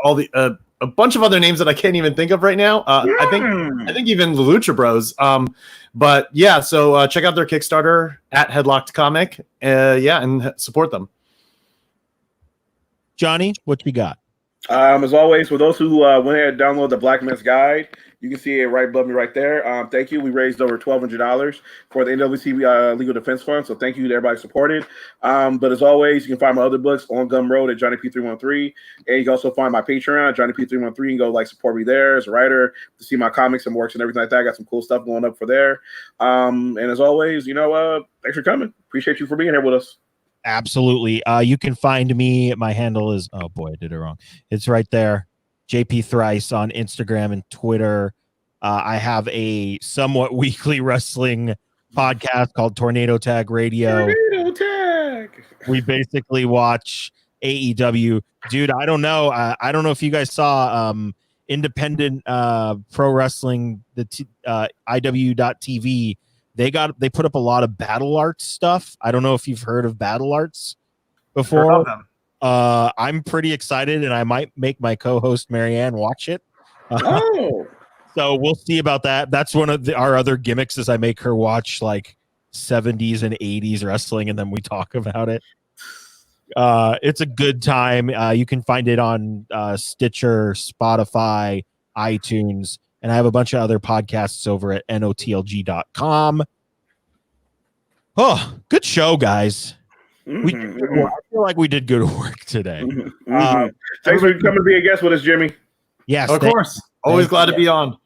Speaker 2: all the a bunch of other names that I can't even think of right now. I think even the Lucha Bros. But yeah, so check out their Kickstarter at Headlocked Comic. And support them.
Speaker 1: Johnny, what you got?
Speaker 3: As always, for those who went ahead and download the Black Man's Guide, you can see it right above me right there. Thank you. We raised over $1,200 for the NWC Legal Defense Fund, so thank you to everybody supported. But as always, you can find my other books on Gumroad at Johnny P313, and you can also find my Patreon, Johnny P313, and go support me there as a writer to see my comics and works and everything like that. I got some cool stuff going up for there. And as always, thanks for coming. Appreciate you for being here with us.
Speaker 1: Absolutely. You can find me. My handle is, oh boy, I did it wrong. It's right there. JP Thrice on Instagram and Twitter. I have a somewhat weekly wrestling podcast called Tornado Tag Radio.
Speaker 3: Tornado Tag.
Speaker 1: We basically watch AEW. Dude, I don't know. I don't know if you guys saw independent pro wrestling, the IW.TV. They put up a lot of battle arts stuff. I don't know if you've heard of battle arts before. I'm pretty excited, and I might make my co-host Marianne watch it. So we'll see about that. That's one of our other gimmicks is I make her watch 70s and 80s wrestling, and then we talk about it. It's a good time. You can find it on Stitcher, Spotify, iTunes. And I have a bunch of other podcasts over at notlg.com. Oh, good show, guys. We did good work. I feel like we did good work today.
Speaker 3: Thanks for coming to be a guest with us, Jimmy.
Speaker 1: Yes,
Speaker 2: of course. Always glad to be on.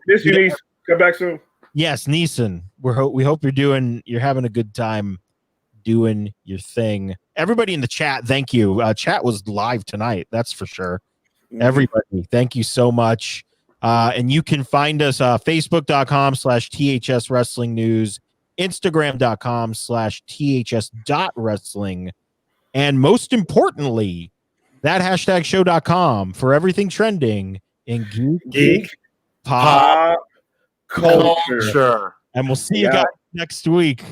Speaker 3: Miss you, Niece. Come back soon.
Speaker 1: Yes, Neeson. We hope you're having a good time doing your thing. Everybody in the chat, thank you. Chat was live tonight, that's for sure. Everybody, thank you so much. And you can find us facebook.com/THS Wrestling News, Instagram.com/THS.Wrestling, and most importantly, that #show.com for everything trending in geek pop
Speaker 3: culture.
Speaker 1: And we'll see you guys next week.